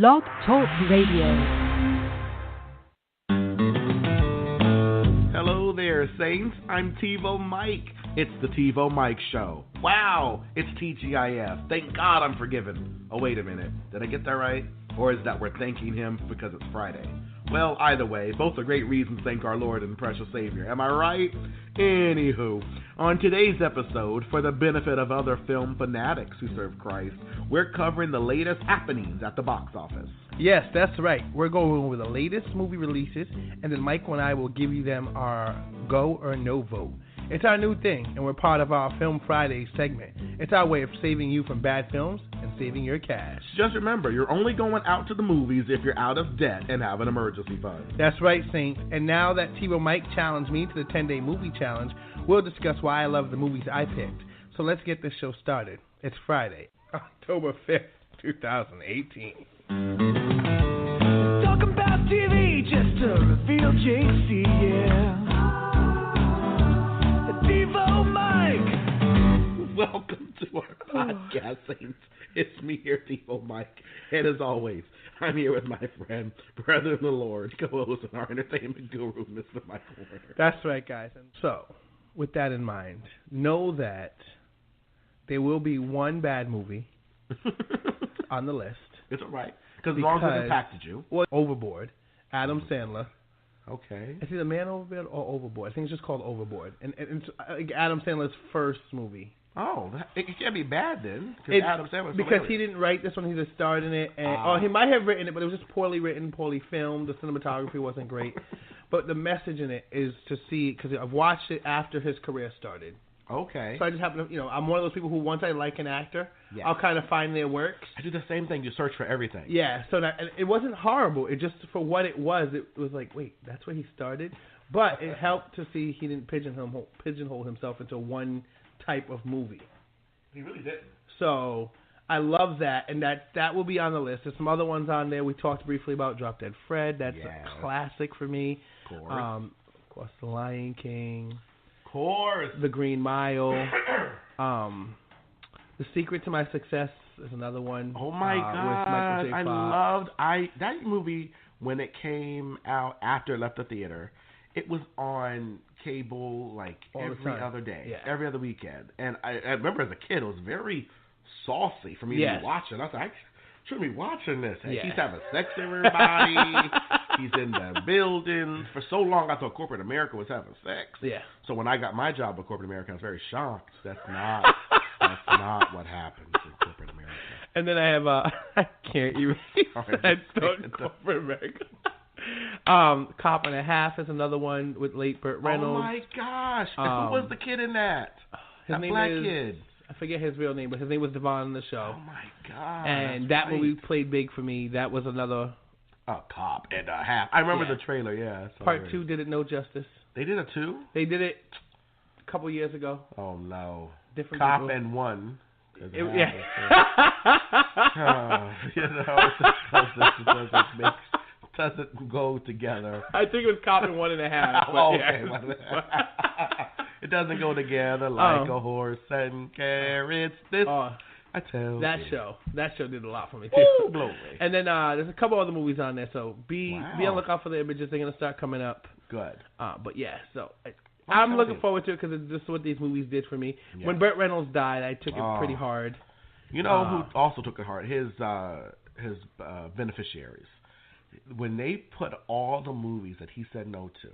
Blog Talk Radio. Hello there, Saints. I'm TIVOMIKE. It's the TIVOMIKE Show. Wow, it's TGIF. Thank God I'm forgiven. Oh, wait a minute. Did I get that right? Or is that we're thanking him because it's Friday? Well, either way, both are great reasons to thank our Lord and precious Savior. Am I right? Anywho, on today's episode, for the benefit of other film fanatics who serve Christ, we're covering the latest happenings at the box office. Yes, that's right. We're going over the latest movie releases, and then Michael and I will give you them our go or no vote. It's our new thing, and we're part of our Film Friday segment. It's our way of saving you from bad films and saving your cash. Just remember, you're only going out to the movies if you're out of debt and have an emergency fund. That's right, Saints. And now that TIVOMIKE challenged me to the 10-day movie challenge, we'll discuss why I love the movies I picked. So let's get this show started. It's Friday, October 5th, 2018. Talk about TV just to reveal JC, yeah. TIVOMIKE. Welcome to our podcast, Saints. It's me here, TIVOMIKE. And as always, I'm here with my friend, brother in the Lord, co-host and our entertainment guru, Mr. Michael Warner. That's right, guys. And so, with that in mind, know that there will be one bad movie on the list. It's all right. Because as long as it impacted you. Well, Overboard, Adam Sandler. Okay. Is it a Man Overboard or Overboard? I think it's just called Overboard. And it's Adam Sandler's first movie. Oh, it can't be bad then. Adam Sandler's because he didn't write this one, he just starred in it. And, he might have written it, but it was just poorly written, poorly filmed. The cinematography wasn't great. But the message in it is to see, because I've watched it after his career started. Okay. So I just happen to, I'm one of those people who once I like an actor, I'll kind of find their works. I do the same thing. You search for everything. Yeah. So and it wasn't horrible. It just, for what it was like, wait, that's where he started? But it helped to see he didn't pigeonhole himself into one type of movie. He really didn't. So I love that, and that will be on the list. There's some other ones on there. We talked briefly about Drop Dead Fred. That's a classic for me. Of course. Of course, The Lion King. Of course. The Green Mile. The Secret to My Success is another one. Oh my God! With Michael J. Fox. I loved that movie when it came out after it left the theater. It was on cable like every other day, every other weekend. And I remember as a kid, it was very saucy for me to be watching. I was like, I shouldn't be watching this. Hey, he's having sex with everybody. He's in the buildings. For so long, I thought corporate America was having sex. Yeah. So when I got my job with corporate America, I was very shocked. That's not what happens in corporate America. And then I have I can't even. I don't corporate America. Cop and a Half is another one with late Burt Reynolds. Oh my gosh! Who was the kid in that? His name black is, kid. I forget his real name, but his name was Devon in the show. Oh my God! And that movie played big for me. That was another. Cop and a Half. I remember the trailer. Yeah. Part 2 did it no justice. They did it too. They did it a couple years ago. Oh no! Different Cop people. and One. It doesn't go together. I think it was Cop and 1.5. Okay. It doesn't go together like a horse and carrots. I tell that you. show did a lot for me too. Ooh, glory. And then there's a couple other movies on there, so be on the lookout for the images. They're gonna start coming up. Good. But yeah, so I'm looking forward to it because this is what these movies did for me. Yeah. When Burt Reynolds died, I took it pretty hard. You know who also took it hard? His beneficiaries. When they put all the movies that he said no to,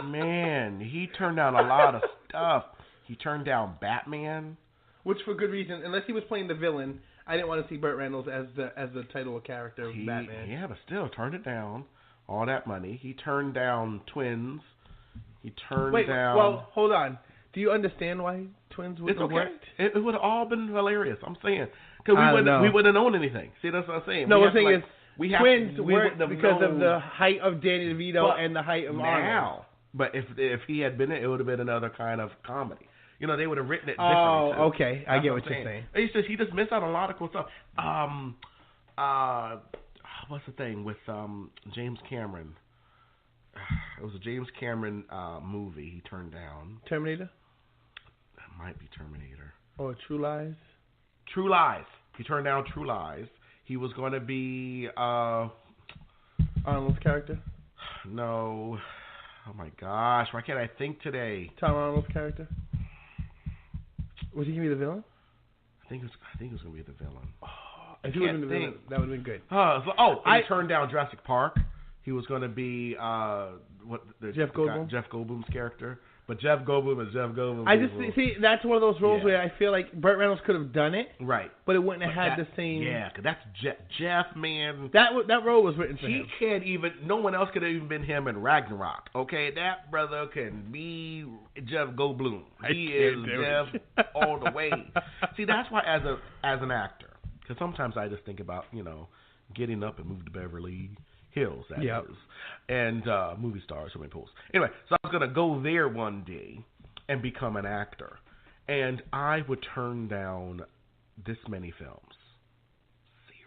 man, he turned down a lot of stuff. He turned down Batman, which for good reason. Unless he was playing the villain, I didn't want to see Burt Reynolds as the title character of Batman. Yeah, but still turned it down. All that money. He turned down Twins. He turned down. Well, hold on. Do you understand why Twins would have worked? It would have all been hilarious. I'm saying because we wouldn't have known anything. See, that's what I'm saying. No, the thing is, Twins worked because of the height of Danny DeVito and the height of Arnold. But if he had been it would have been another kind of comedy. You know, they would have written it differently. Oh, okay. I get what you're saying. He just missed out on a lot of cool stuff. What's the thing with James Cameron? It was a James Cameron movie he turned down. Terminator? That might be Terminator. Or True Lies? True Lies. He turned down True Lies. He was going to be Arnold's character? No. Oh my gosh, why can't I think today? Tom Arnold's character? Was he going to be the villain? I think it was going to be the villain. If he would have been the villain, that would have been good. I turned down Jurassic Park. He was going to be Jeff Goldblum? Jeff Goldblum's character. But Jeff Goldblum is Jeff Goldblum. I just see that's one of those roles where I feel like Burt Reynolds could have done it, right? But it wouldn't have had the same. Yeah, because that's Jeff, man. That role was written for him. He can't even. No one else could have even been him in Ragnarok. Okay, that brother can be Jeff Goldblum. He is Jeff all the way. See, that's why as an actor, because sometimes I just think about getting up and move to Beverly Hills, that is, and movie stars, swimming pools. Anyway, so I was going to go there one day and become an actor, and I would turn down this many films. 0.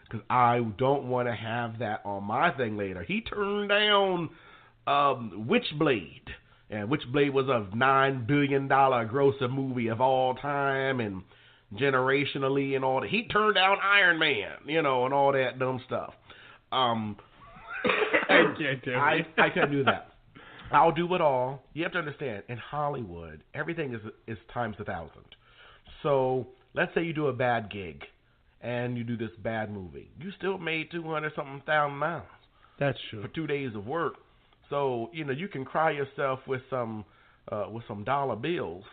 Because I don't want to have that on my thing later. He turned down Witchblade, and Witchblade was a $9 billion grossing movie of all time, and generationally and all that. He turned down Iron Man, and all that dumb stuff. I can't do that. I'll do it all. You have to understand, in Hollywood, everything is times 1,000. So let's say you do a bad gig and you do this bad movie. You still made 200-something thousand miles. That's true. For 2 days of work. So, you can cry yourself with some dollar bills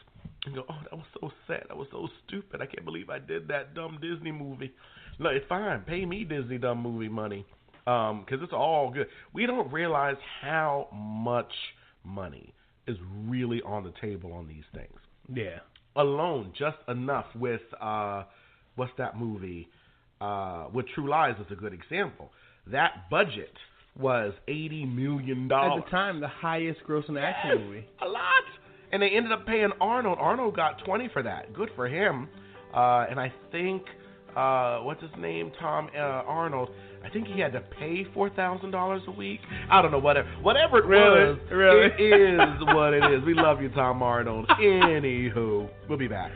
and go, oh, that was so sad. That was so stupid. I can't believe I did that dumb Disney movie. Look, it's fine. Pay me Disney dumb movie money. Because it's all good. We don't realize how much money is really on the table on these things. Yeah. Alone, just enough with, what's that movie? With True Lies is a good example. That budget was $80 million. At the time, the highest grossing action movie. A lot. And they ended up paying Arnold. Arnold got $20 for that. Good for him. And I think, what's his name? Tom Arnold. I think he had to pay $4,000 a week. I don't know, whatever it was. Really? It is what it is. We love you, Tom Arnold. Anywho, we'll be back.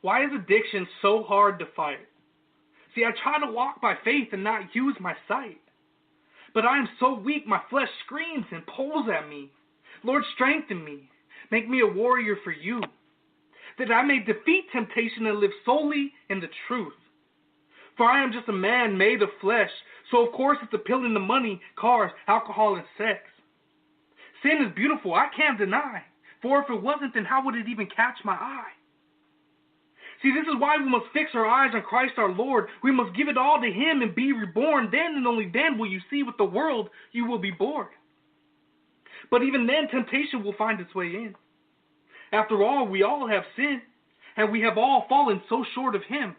Why is addiction so hard to fight? See, I try to walk by faith and not use my sight. But I am so weak, my flesh screams and pulls at me. Lord, strengthen me. Make me a warrior for you, that I may defeat temptation and live solely in the truth. For I am just a man made of flesh, so of course it's appealing to money, cars, alcohol, and sex. Sin is beautiful, I can't deny, for if it wasn't, then how would it even catch my eye? See, this is why we must fix our eyes on Christ our Lord. We must give it all to Him and be reborn. Then and only then will you see with the world you will be bored. But even then, temptation will find its way in. After all, we all have sinned, and we have all fallen so short of Him.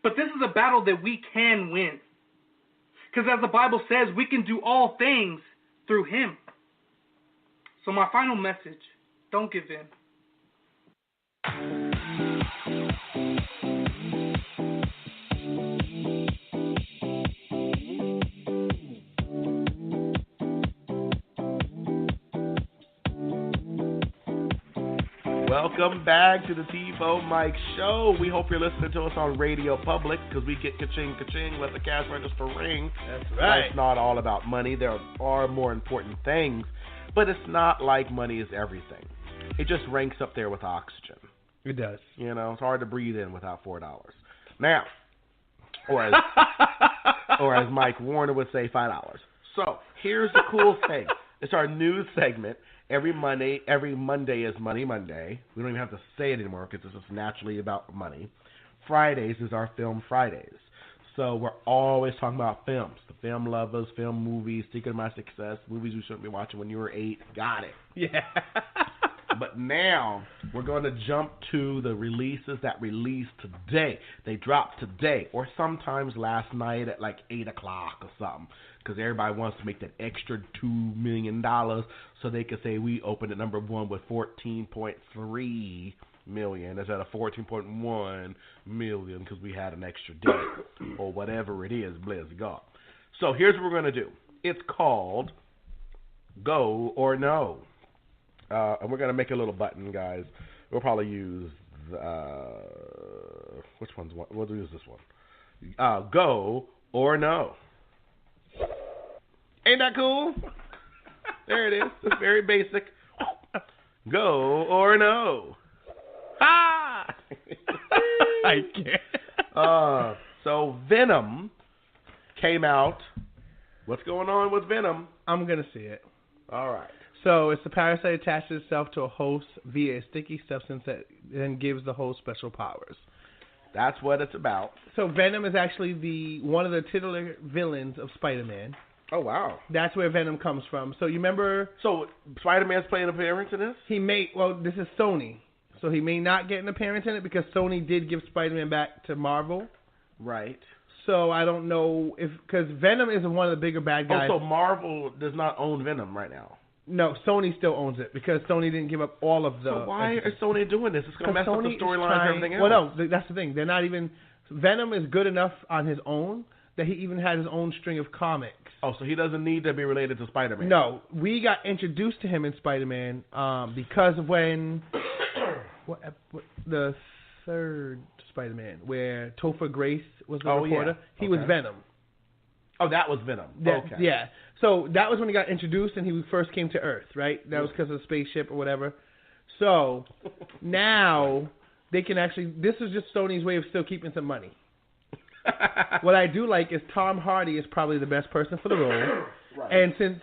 But this is a battle that we can win. Because as the Bible says, we can do all things through Him. So my final message, don't give in. Welcome back to the TIVOMIKE Show. We hope you're listening to us on Radio Public because we get ka-ching, ka-ching, let the cash register ring. That's right. It's not all about money. There are more important things, but it's not like money is everything. It just ranks up there with oxygen. It does. It's hard to breathe in without $4. Now, or as Mike Warner would say, $5. So here's the cool thing. It's our news segment. Every Monday is Money Monday. We don't even have to say it anymore because it's just naturally about money. Fridays is our Film Fridays. So we're always talking about films. The film lovers, film movies, Secret of My Success, movies you shouldn't be watching when you were 8. Got it. Yeah. But now we're going to jump to the releases that released today. They dropped today or sometimes last night at like 8 o'clock or something. Because everybody wants to make that extra $2 million so they can say we opened at number 1 with 14.3 million instead of 14.1 million because we had an extra day or whatever it is, bless God. So here's what we're going to do. It's called Go or no. And we're going to make a little button, guys. We'll probably use... which one's one? We'll use this one. Go or no. Ain't that cool? There it is. It's very basic. Go or no. Ha! I can't. So Venom came out. What's going on with Venom? I'm going to see it. All right. So it's the parasite attaches itself to a host via a sticky substance that then gives the host special powers. That's what it's about. So Venom is actually one of the titular villains of Spider-Man. Oh, wow. That's where Venom comes from. So you remember... So Spider-Man's playing an appearance in this? This is Sony. So he may not get an appearance in it because Sony did give Spider-Man back to Marvel. Right. So I don't know if... Because Venom is one of the bigger bad guys. Oh, so Marvel does not own Venom right now? No, Sony still owns it because Sony didn't give up all of the... So why is Sony doing this? It's going to mess up the storyline and everything else. Well, no, that's the thing. They're not even... Venom is good enough on his own that he even had his own string of comics. Oh, so he doesn't need to be related to Spider-Man? No, we got introduced to him in Spider-Man because of when... the third Spider-Man, where Topher Grace was the reporter. Yeah. He was Venom. Oh, that was Venom. Okay. Yeah. So that was when he got introduced and he first came to Earth, right? That was because of the spaceship or whatever. So now they can actually... This is just Sony's way of still keeping some money. What I do like is Tom Hardy is probably the best person for the role. Right. And since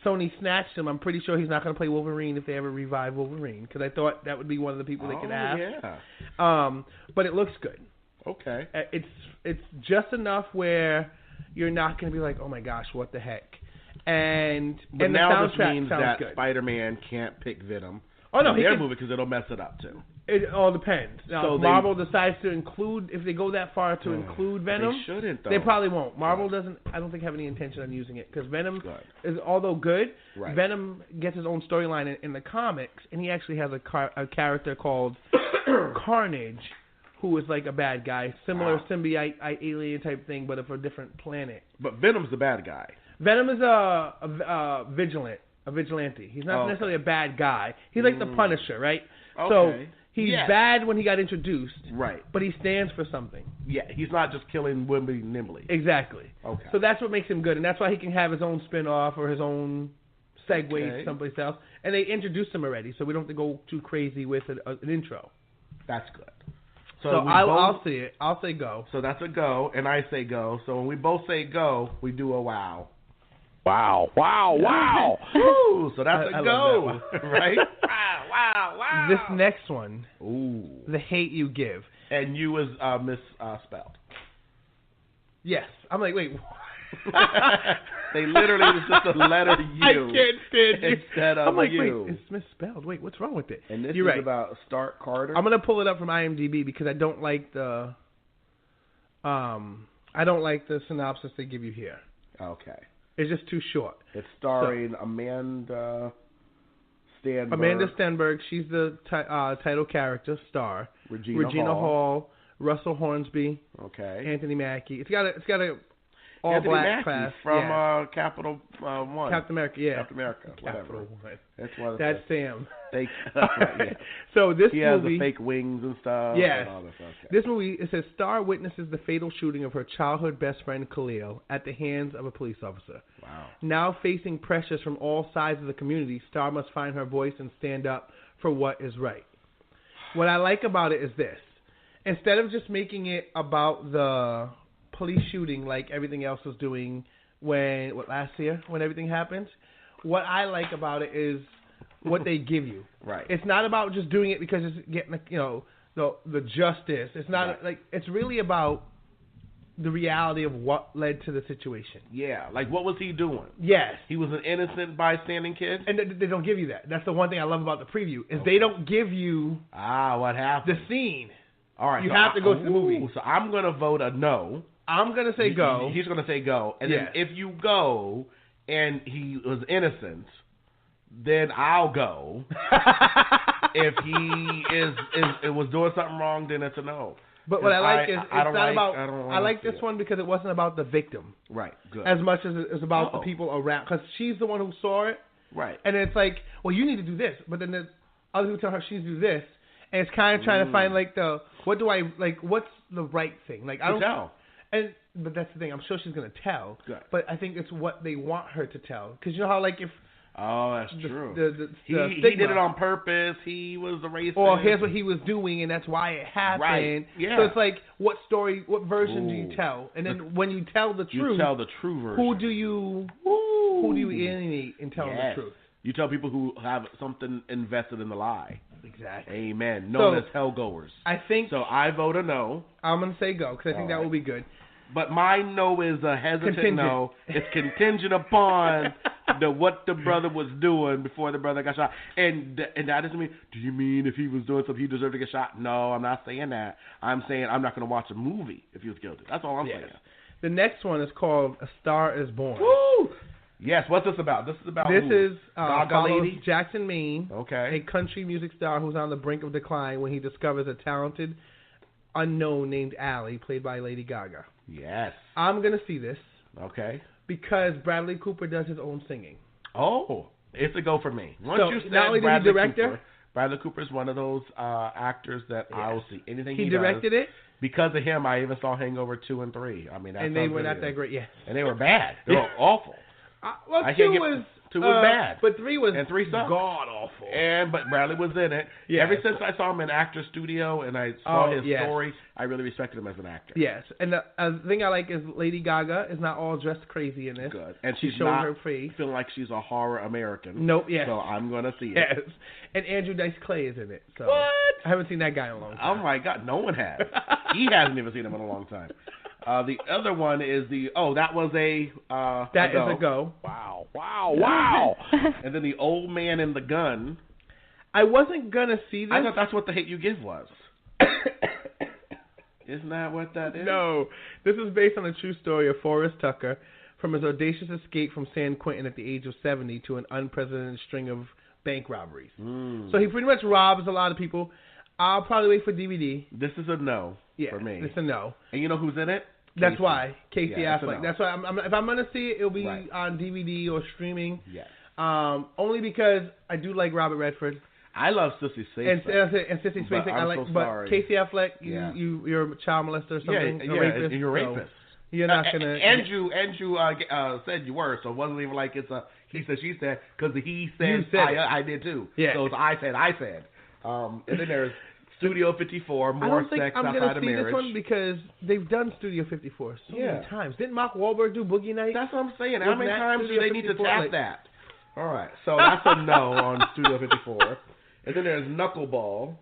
Sony snatched him, I'm pretty sure he's not going to play Wolverine if they ever revive Wolverine, because I thought that would be one of the people they could ask. Yeah. But it looks good. Okay. It's just enough where you're not going to be like, oh my gosh, what the heck. But now the this means that good. Spider-Man can't pick Venom. Oh no, in their movie because it'll mess it up too. It all depends. Now, so if Marvel decides to include, if they go that far to include Venom, they shouldn't though. They probably won't. Marvel doesn't. I don't think have any intention on using it because Venom is, although good, Venom gets his own storyline in the comics, and he actually has a character called Carnage, who is like a bad guy, similar symbiote alien type thing, but of a different planet. But Venom's the bad guy. Venom is a vigilante. He's not necessarily a bad guy. He's like the Punisher, right? Okay. So he's bad when he got introduced, right? But he stands for something. Yeah, he's not just killing Wimby nimbly. Exactly. Okay. So that's what makes him good, and that's why he can have his own spin-off or his own segue someplace else. And they introduced him already, so we don't have to go too crazy with an intro. That's good. So I'll see it. I'll say go. So that's a go, and I say go. So when we both say go, we do a wow. Wow. Woo, so that's a go, right? Wow. This next one, The Hate You Give. And you was misspelled. Yes. I'm like, wait. They literally was just a letter U. I can't stand you. Instead of I'm like, U. wait, it's misspelled. Wait, what's wrong with it? And this You're is right. about Stark Carter. I'm gonna pull it up from IMDb because I don't like the synopsis they give you here. Okay. It's just too short. It's starring Amanda Stenberg. Amanda Stenberg, she's the title character, star. Regina Hall, Russell Hornsby, Anthony Mackie. It's got a all black cast from Capital One. Captain America, yeah. Captain America, whatever. Capital One. That's what That's Sam. That's right, yeah. So this he movie, has the fake wings and stuff. Yes. And all this stuff. This movie, it says Star witnesses the fatal shooting of her childhood best friend Khalil at the hands of a police officer. Wow. Now facing pressures from all sides of the community, Star must find her voice and stand up for what is right. What I like about it is this. Instead of just making it about the police shooting like everything else was doing last year when everything happened, what I like about it is what they give you. Right. It's not about just doing it because it's getting the justice. It's not like it's really about the reality of what led to the situation. Yeah, like what was he doing? Yes. He was an innocent bystanding kid? And they don't give you that. That's the one thing I love about the preview is they don't give you what happened? The scene. All right. You have to go to the movie. So I'm going to vote a no. I'm going to say go. He's going to say go. And then if you go and he was innocent, then I'll go. If he was doing something wrong, then it's a no. But what I like is it's not about. I like this one because it wasn't about the victim. Right. Good. As much as it's about the people around, because she's the one who saw it. Right. And it's like, well, you need to do this, but then the other people tell her she needs to do this, and it's kind of trying to find like what's the right thing? Like I don't tell. But that's the thing. I'm sure she's gonna tell. Good. But I think it's what they want her to tell, because you know how like if. Oh, that's true. He did it on purpose. He was the racist. Or here's what he was doing, and that's why it happened. Right. Yeah. So it's like, what story, what version do you tell? And then when you tell the truth, you tell the true version. Who do you alienate in telling the truth? You tell people who have something invested in the lie. Exactly. Amen. Known as hellgoers. I think. So I vote a no. I'm gonna say go because I think that will be good. But my no is a hesitant no. It's contingent upon what the brother was doing before the brother got shot. And that doesn't mean, do you mean if he was doing something he deserved to get shot? No, I'm not saying that. I'm saying I'm not going to watch a movie if he was guilty. That's all I'm saying. The next one is called A Star Is Born. Woo! Yes, what's this about? This follows Jackson Maine, a country music star who's on the brink of decline when he discovers a talented unknown named Allie, played by Lady Gaga. Yes. I'm going to see this. Okay. Because Bradley Cooper does his own singing. Oh, it's a go for me. Once you said not only did he direct it, Bradley Cooper is one of those actors that I will see anything he does. He directed it? Because of him, I even saw Hangover 2 and 3. I mean, and they were not that great, And they were bad. They were awful. Well, 2 was bad. But 3 was and 3 sucked. God awful. But Bradley was in it. Yes. Ever since I saw him in Actor Studio and I saw his story, I really respected him as an actor. Yes. And the thing I like is Lady Gaga is not all dressed crazy in this. Good. And she's showing not her face. Feeling like she's a horror American. Nope. Yes. So I'm going to see it. Yes. And Andrew Dice Clay is in it. So what? I haven't seen that guy in a long time. Oh my God, no one has. He hasn't even seen him in a long time. The other one is that was a that is a go. Wow. And then the Old Man and the Gun. I wasn't gonna see this. I thought that's what The Hate You Give was. Isn't that what that is? No. This is based on a true story of Forrest Tucker from his audacious escape from San Quentin at the age of 70 to an unprecedented string of bank robberies. So he pretty much robs a lot of people. I'll probably wait for DVD. This is a no for me. It's a no. And you know who's in it? That's why. Casey Affleck. No. That's why. If I'm going to see it, it'll be on DVD or streaming. Yes. Only because I do like Robert Redford. I love Sissy Spacek. And Sissy Spacek, I like. So but Casey Affleck, you're a child molester or something. Yeah, rapist, you're a rapist. So you're not going to. Andrew said you were, so it wasn't even like it's a he said, she said, because he said, I did too. Yeah. So it's I said. And then there's Studio 54, more sex outside of marriage. I don't think I'm going to see this one because they've done Studio 54 so many times. Didn't Mark Wahlberg do Boogie Nights? That's what I'm saying. How many times do they need to tap that? All right. So that's a no on Studio 54. And then there's Knuckleball.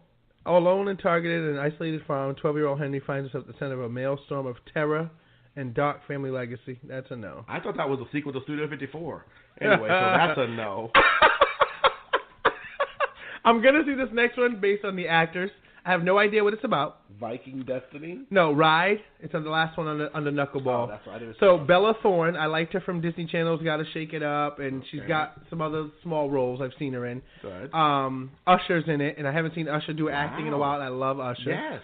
Alone and targeted in an isolated farm, 12-year-old Henry finds himself at the center of a maelstrom of terror and dark family legacy. That's a no. I thought that was a sequel to Studio 54. Anyway, so that's a no. I'm going to see this next one based on the actors. I have no idea what it's about. Viking Destiny? No, Ride. It's on the last one under Knuckleball. Oh, that's right. So Bella Thorne, I liked her from Disney Channel's Got to Shake It Up, and she's got some other small roles I've seen her in. Good. Usher's in it, and I haven't seen Usher do acting in a while, and I love Usher. Yes.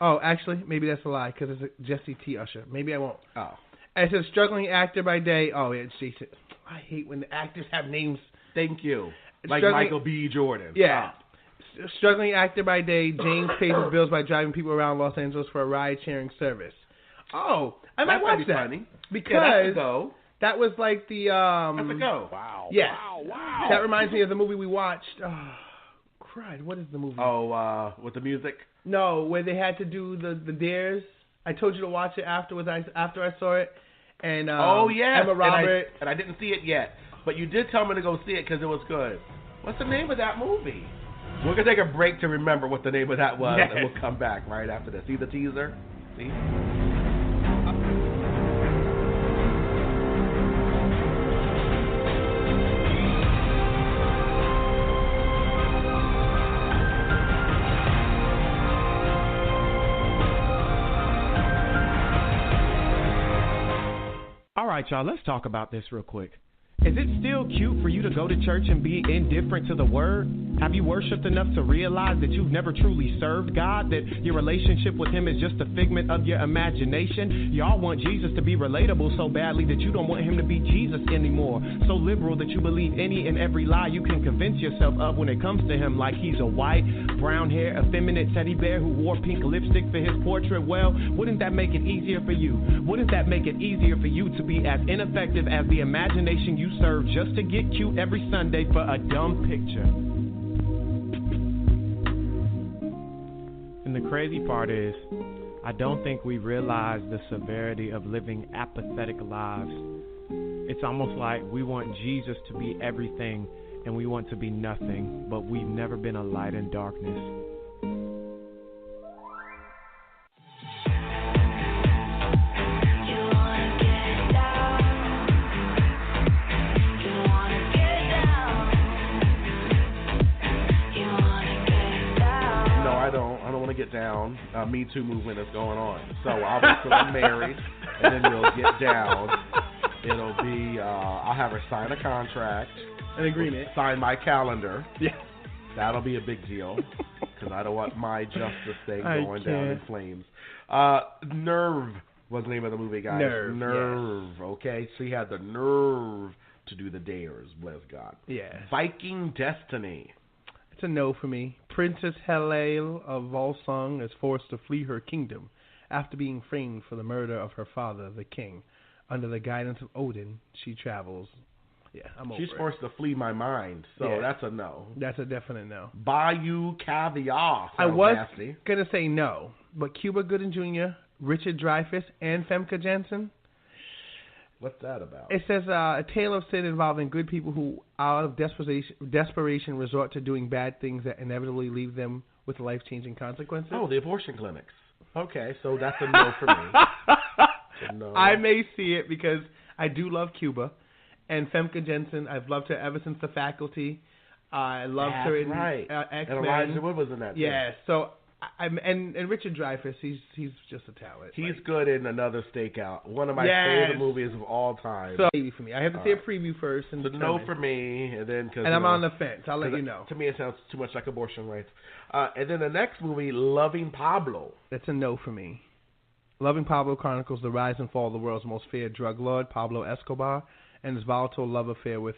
Oh, actually, maybe that's a lie, because it's a Jesse T. Usher. Maybe I won't. Oh. And it says struggling actor by day. Oh, yeah, it's Jason. I hate when the actors have names. Thank you. Like Michael B. Jordan. Yeah. Struggling actor by day, James pays his bills by driving people around Los Angeles for a ride-sharing service. Oh, I might watch that. Funny. Because that was like the... that's a go. Wow. Yes. Wow. That reminds me of the movie we watched. Oh, cried. What is the movie? Oh, with the music? No, where they had to do the dares. I told you to watch it after I saw it. And Emma Roberts. And I didn't see it yet. But you did tell me to go see it because it was good. What's the name of that movie? We're going to take a break to remember what the name of that was, and we'll come back right after this. See the teaser? See? All right, y'all, let's talk about this real quick. Is it still cute for you to go to church and be indifferent to the word? Have you worshipped enough to realize that you've never truly served God? That your relationship with Him is just a figment of your imagination? Y'all want Jesus to be relatable so badly that you don't want Him to be Jesus anymore. So liberal that you believe any and every lie you can convince yourself of when it comes to Him, like He's a white, brown hair, effeminate teddy bear who wore pink lipstick for His portrait. Well, wouldn't that make it easier for you? Wouldn't that make it easier for you to be as ineffective as the imagination you serve just to get cute every Sunday for a dumb picture? And the crazy part is, I don't think we realize the severity of living apathetic lives. It's almost like we want Jesus to be everything and we want to be nothing, but we've never been a light in darkness. Get down. Me Too movement is going on. So I'll wait till I'm married, and then we'll get down. It'll be, I'll have her sign a contract. An agreement. Sign my calendar. Yeah. That'll be a big deal, because I don't want my justice thing going down in flames. Nerve was the name of the movie, guys. Nerve. Yes. Okay? She had the nerve to do the dares, bless God. Yeah. Viking Destiny. It's a no for me. Princess Helel of Volsung is forced to flee her kingdom after being framed for the murder of her father, the king. Under the guidance of Odin, she travels. Yeah, I'm over it. She's forced to flee my mind, so that's a no. That's a definite no. Bayou Caviar. I was going to say no, but Cuba Gooding Jr., Richard Dreyfuss, and Femke Janssen. What's that about? It says a tale of sin involving good people who, out of desperation, resort to doing bad things that inevitably leave them with life-changing consequences. Oh, the abortion clinics. Okay, so that's a no for me. No. I may see it because I do love Cuba. And Femke Janssen, I've loved her ever since The Faculty. I loved her in X-Men. And Elijah Wood was in that. Yeah, so... And Richard Dreyfuss, he's just a talent. He's good in Another Stakeout, one of my favorite movies of all time. So maybe for me, I have to see a preview first. And no for me, and then I'm on the fence. I'll let you know. To me, it sounds too much like abortion rights. And then the next movie, Loving Pablo. That's a no for me. Loving Pablo chronicles the rise and fall of the world's most feared drug lord, Pablo Escobar, and his volatile love affair with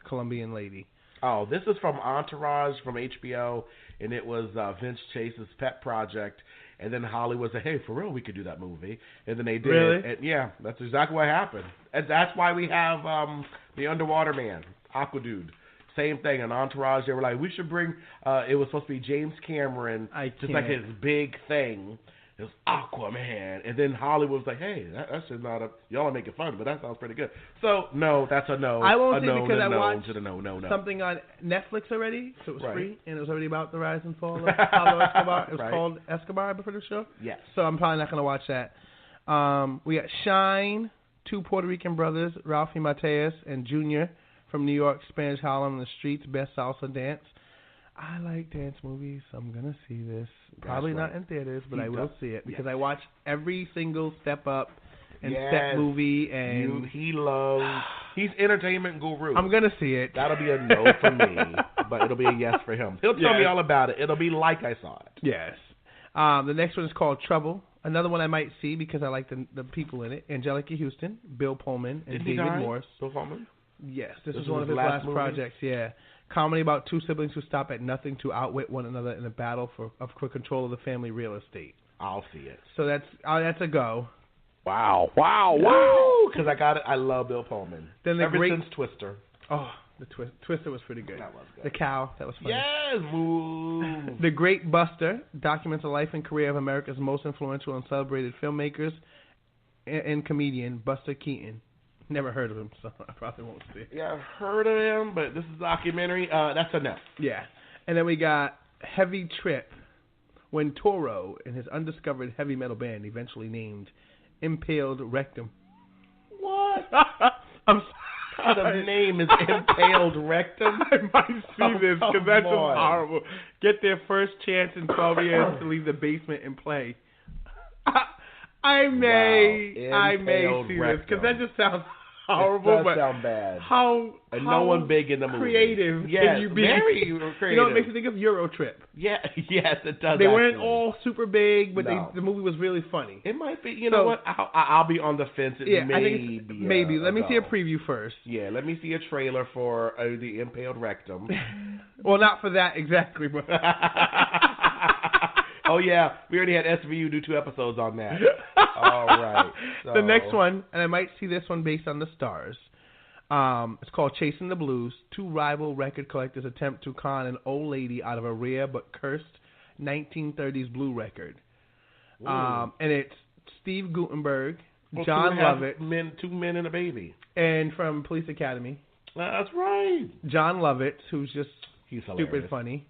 Colombian lady. Oh, this is from Entourage from HBO, and it was Vince Chase's pet project. And then Hollywood said, hey, for real, we could do that movie. And then they did. Really? And yeah, that's exactly what happened. And that's why we have the Underwater Man, Aqua Dude. Same thing. In Entourage, they were like, we should bring, it was supposed to be James Cameron, just like his big thing. It was Aquaman. And then Hollywood was like, hey, that's just not a... Y'all are making fun, but that sounds pretty good. So, no, that's a no. I won't see no, because I no, watched no. something on Netflix already, so it was free, and it was already about the rise and fall of Pablo Escobar. It was called Escobar, I'm pretty sure. Yes. So I'm probably not going to watch that. We got Shine, two Puerto Rican brothers, Ralphie Mateus and Junior from New York, Spanish Harlem, the streets, best salsa dance. I like dance movies, so I'm going to see this. Probably not in theaters, but I will see it because I watch every single Step Up and Step movie. And he's Entertainment Guru. I'm going to see it. That'll be a no for me, but it'll be a yes for him. He'll tell me all about it. It'll be like I saw it. Yes. The next one is called Trouble. Another one I might see because I like the people in it. Angelica Houston, Bill Pullman, and David Morse. Bill Pullman? Yes, this is one of his last projects, Comedy about two siblings who stop at nothing to outwit one another in a battle for control of the family real estate. I'll see it. So that's a go. Wow. Because I got it. I love Bill Pullman. Then since Twister. Oh, the Twister was pretty good. That was good. The Cow, that was funny. Yes, move. The Great Buster documents the life and career of America's most influential and celebrated filmmakers and comedian, Buster Keaton. Never heard of him, so I probably won't see it. Yeah, I've heard of him, but this is a documentary. That's a no. Yeah. And then we got Heavy Trip, when Toro and his undiscovered heavy metal band, eventually named Impaled Rectum. What? I'm sorry. The name is Impaled Rectum? I might see this because that's just horrible. Get their first chance in 12 years to leave the basement and play. I may see this because that just sounds horrible. It does sound bad. And no one big in the movie. Creative. Yes, you be? Very creative. You know, it makes me think of Euro Trip. Yeah, yes, it does. They weren't all super big, but the movie was really funny. It might be. You know what? I'll be on the fence. Maybe. Let me see a preview first. Yeah, let me see a trailer for the impaled rectum. Well, not for that exactly, but. Oh, yeah. We already had SVU do 2 episodes on that. All right. So. The next one, and I might see this one based on the stars. It's called Chasing the Blues. 2 rival record collectors attempt to con an old lady out of a rare but cursed 1930s blue record. And it's Steve Guttenberg, John Lovett. 2 men and a baby. And from Police Academy. That's right. John Lovett, who's just He's stupid funny.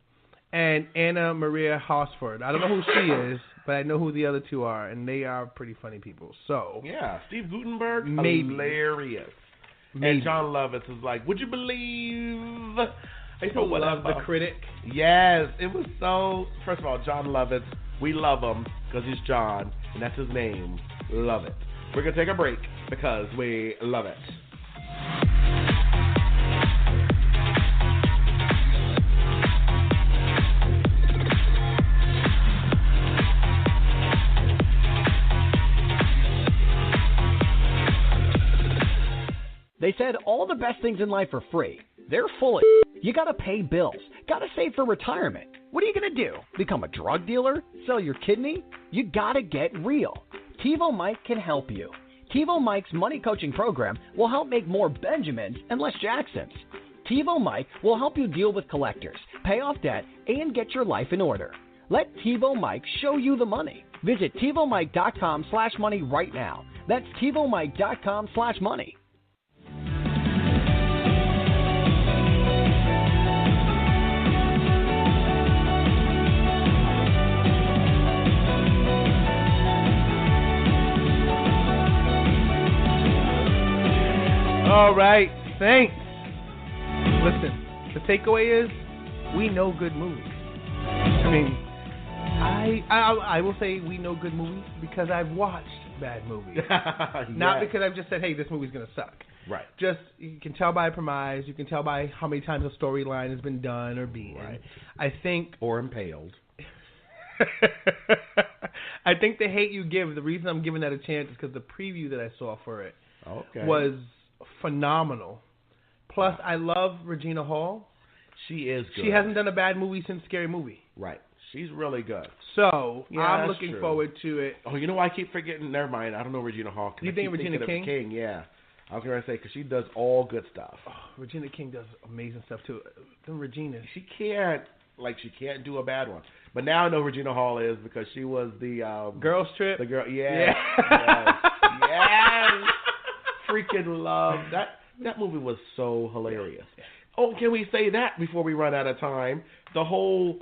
And Anna Maria Hosford. I don't know who she is, but I know who the other 2 are, and they are pretty funny people. So yeah, Steve Guttenberg, hilarious. Maybe. And John Lovitz is like, would you believe? I used to love The Critic. Yes, it was so. First of all, John Lovitz, we love him because he's John, and that's his name. Love it. We're gonna take a break because we love it. They said all the best things in life are free. They're full of You gotta pay bills. Gotta save for retirement. What are you gonna do? Become a drug dealer? Sell your kidney? You gotta get real. TIVOMIKE can help you. TIVOMIKE's money coaching program will help make more Benjamins and less Jacksons. TIVOMIKE will help you deal with collectors, pay off debt, and get your life in order. Let TIVOMIKE show you the money. Visit TIVOMIKE.com/money right now. That's TIVOMIKE.com/money. All right, thanks. Listen, the takeaway is we know good movies. I mean, I will say we know good movies because I've watched bad movies. Not because I've just said, hey, this movie's going to suck. Right. Just, you can tell by premise, you can tell by how many times a storyline has been done or beaten. Right. I think... Or impaled. I think the hate you give, the reason I'm giving that a chance is because the preview that I saw for it was phenomenal. Plus, I love Regina Hall. She is good. She hasn't done a bad movie since Scary Movie. Right. She's really good. So, yeah, I'm looking forward to it. Oh, you know why I keep forgetting? Never mind. I don't know Regina Hall. You think Regina King? Yeah. I was going to say, because she does all good stuff. Oh, Regina King does amazing stuff, too. Then Regina. She can't do a bad one. But now I know Regina Hall is because she was the... Girls Trip? The girl, yeah. Yes. Freaking love. That movie was so hilarious. Oh, can we say that before we run out of time? The whole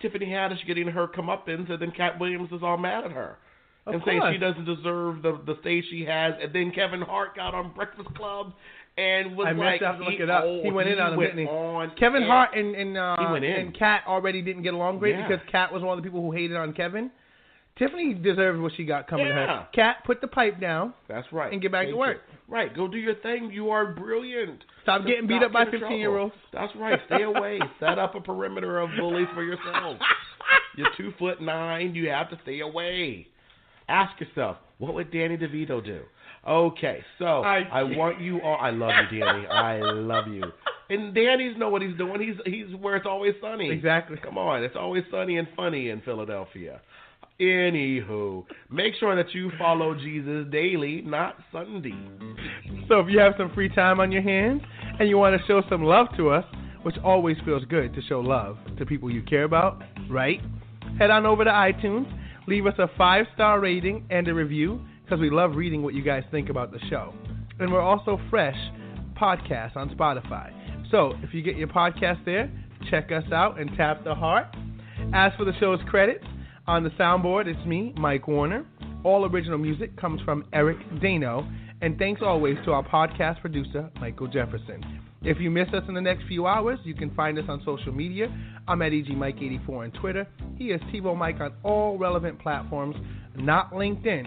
Tiffany Haddish getting her comeuppance, and then Cat Williams is all mad at her. And saying she doesn't deserve the stage she has. And then Kevin Hart got on Breakfast Club and was I have to look it up. He went in on him, didn't he? Kevin Hart and Kat already didn't get along great because Kat was one of the people who hated on Kevin. Tiffany deserves what she got coming to her. Kat, put the pipe down. That's right. And get back to work. Right. Go do your thing. You are brilliant. Stop getting beat up by 15-year-olds. That's right. Stay away. Set up a perimeter of bullies for yourself. You're 2'9". You have to stay away. Ask yourself, what would Danny DeVito do? Okay, so I want you all. I love you, Danny. I love you. And Danny's know what he's doing. He's where it's always sunny. Exactly. Come on, it's always sunny and funny in Philadelphia. Anywho, make sure that you follow Jesus daily, not Sunday. So if you have some free time on your hands and you want to show some love to us, which always feels good to show love to people you care about, right? Head on over to iTunes, leave us a 5-star rating and a review because we love reading what you guys think about the show. And we're also Fresh Podcasts on Spotify. So if you get your podcast there, check us out and tap the heart. As for the show's credits, on the soundboard, it's me, Mike Warner. All original music comes from Eric Dano. And thanks always to our podcast producer, Michael Jefferson. If you miss us in the next few hours, you can find us on social media. I'm at EGMike84 on Twitter. He is TiVoMike on all relevant platforms, not LinkedIn.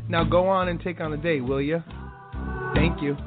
Now go on and take on the day, will you? Thank you.